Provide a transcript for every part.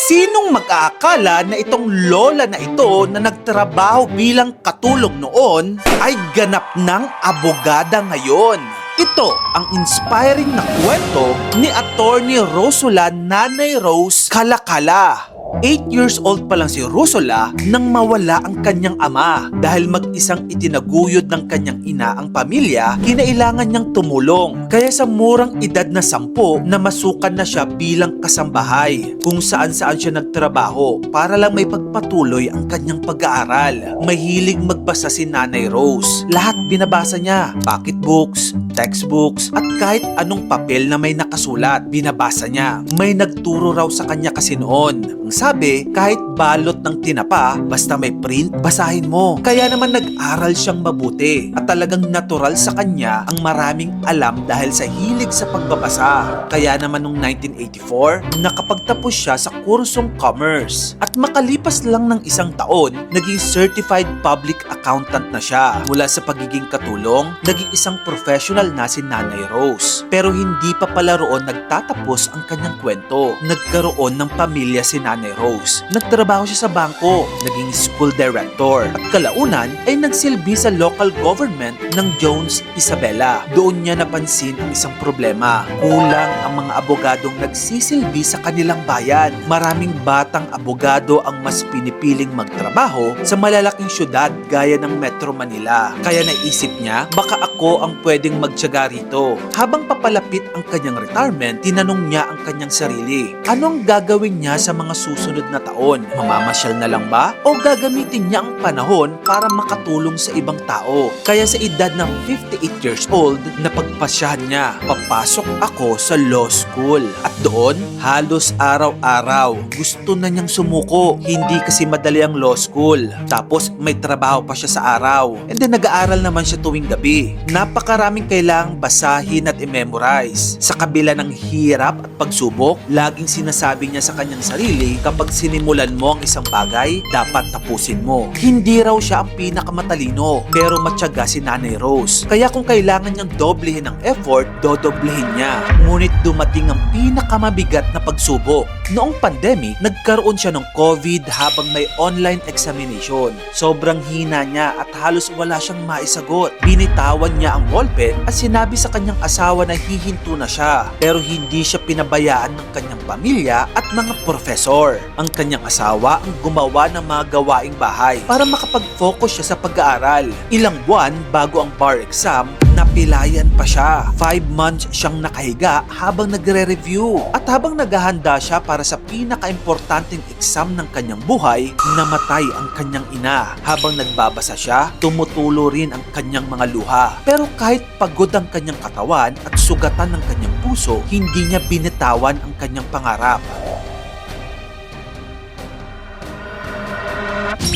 Sinong mag-aakala na itong lola na ito na nagtrabaho bilang katulong noon ay ganap ng abogada ngayon? Ito ang inspiring na kwento ni Attorney Rosula Nanay Rose Calacala. 8 years old pa lang si Rosula nang mawala ang kanyang ama. Dahil mag-isang itinaguyod ng kanyang ina ang pamilya, kinailangan niyang tumulong. Kaya sa murang edad na 10, namasukan na siya bilang kasambahay kung saan-saan siya nagtrabaho para lang may pagpatuloy ang kanyang pag-aaral. Mahilig magbasa si Nanay Rose. Lahat binabasa niya, pocketbooks, textbooks, at kahit anong papel na may nakasulat, binabasa niya. May nagturo raw sa kanya kasi noon. Ang sabi, kahit balot ng tinapa, basta may print, basahin mo. Kaya naman nag-aral siyang mabuti at talagang natural sa kanya ang maraming alam dahil sa hilig sa pagbabasa. Kaya naman noong 1984, nakapagtapos siya sa kursong commerce. At makalipas lang ng 1 taon, naging certified public accountant na siya. Mula sa pagiging katulong, naging isang professional na si Nanay Rose. Pero hindi pa pala roon nagtatapos ang kanyang kwento. Nagkaroon ng pamilya si Nanay Rose. Nagtrabaho siya sa bangko, naging school director, at kalaunan ay nagsilbi sa local government ng Jones Isabela. Doon niya napansin ang isang problema. Kulang ang mga abogadong nagsisilbi sa kanilang bayan. Maraming batang abogado ang mas pinipiling magtrabaho sa malalaking syudad gaya ng Metro Manila. Kaya naisip niya, baka ako ang pwedeng magtiyaga rito. Habang papalapit ang kanyang retirement, tinanong niya ang kanyang sarili. Anong gagawin niya sa mga susunod na taon? Mamamasyal na lang ba? O gagamitin niya ang panahon para makatulong sa ibang tao? Kaya sa edad ng 58 years old, napagpasyahan niya, papasok ako sa law school. At doon, halos araw-araw, gusto na niyang sumuko. Hindi kasi madali ang law school. Tapos may trabaho pa siya sa araw. And then nag-aaral naman siya tuwing gabi. Napakaraming kailangang basahin at i-memorize. Sa kabila ng hirap at pagsubok, laging sinasabi niya sa kanyang sarili, kapag sinimulan mo ang isang bagay, dapat tapusin mo. Hindi raw siya ang pinakamatalino, pero matyaga si Nanay Rose. Kaya kung kailangan niyang doblehin ang effort, dodoblehin niya. Ngunit dumating ang pinakamabigat na pagsubok. Noong pandemic, nagkaroon siya ng COVID habang may online examination. Sobrang hina niya at halos wala siyang maisagot. Binitawan niya ang ballpen at sinabi sa kanyang asawa na hihinto na siya. Pero hindi siya pinabayaan ng kanyang pamilya at mga profesor. Ang kanyang asawa ang gumawa ng mga gawaing bahay para makapag-focus siya sa pag-aaral. Ilang buwan bago ang bar exam, napilayan pa siya. 5 months siyang nakahiga habang nagre-review. At habang naghahanda siya para sa pinaka-importanting exam ng kanyang buhay, namatay ang kanyang ina. Habang nagbabasa siya, tumutulo rin ang kanyang mga luha. Pero kahit pagod ang kanyang katawan at sugatan ng kanyang puso, hindi niya binitawan ang kanyang pangarap.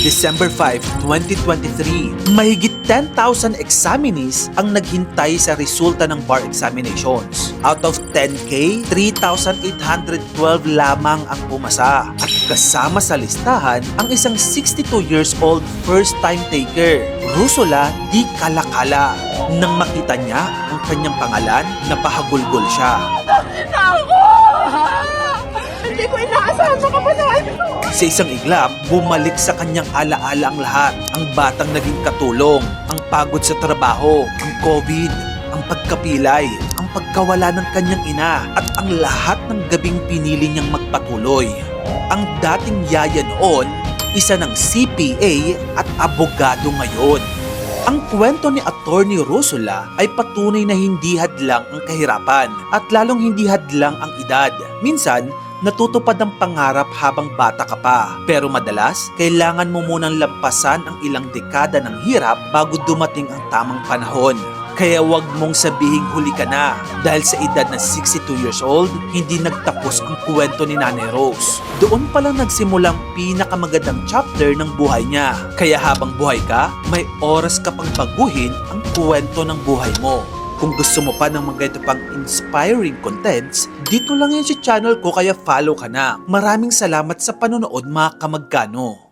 December 5, 2023, mahigit 10,000 examinees ang naghintay sa resulta ng bar examinations. Out of 10K, 3,812 lamang ang pumasa. At kasama sa listahan ang isang 62 years old first-time taker, Rosula Di Calacala. Nang makita niya ang kanyang pangalan, napahagulgol siya. Hindi ko inaasahan sa kapatid ko. Sa isang iglap, bumalik sa kanyang alaala ang lahat. Ang batang naging katulong, ang pagod sa trabaho, ang COVID, ang pagkapilay, ang pagkawala ng kanyang ina, at ang lahat ng gabing pinili niyang magpatuloy. Ang dating yaya noon, isa ng CPA at abogado ngayon. Ang kwento ni Attorney Rosula ay patunay na hindi hadlang ang kahirapan at lalong hindi hadlang ang edad. Minsan, natutupad ang pangarap habang bata ka pa. Pero madalas, kailangan mo munang lampasan ang ilang dekada ng hirap bago dumating ang tamang panahon. Kaya wag mong sabihing huli ka na. Dahil sa edad na 62 years old, hindi nagtapos ang kwento ni Nanay Rose. Doon pa lang nagsimulang pinakamagandang chapter ng buhay niya. Kaya habang buhay ka, may oras ka pang baguhin ang kwento ng buhay mo. Kung gusto mo pa ng mga ito pang inspiring contents, dito lang yan sa channel ko kaya follow ka na. Maraming salamat sa panonood mga kamagkano.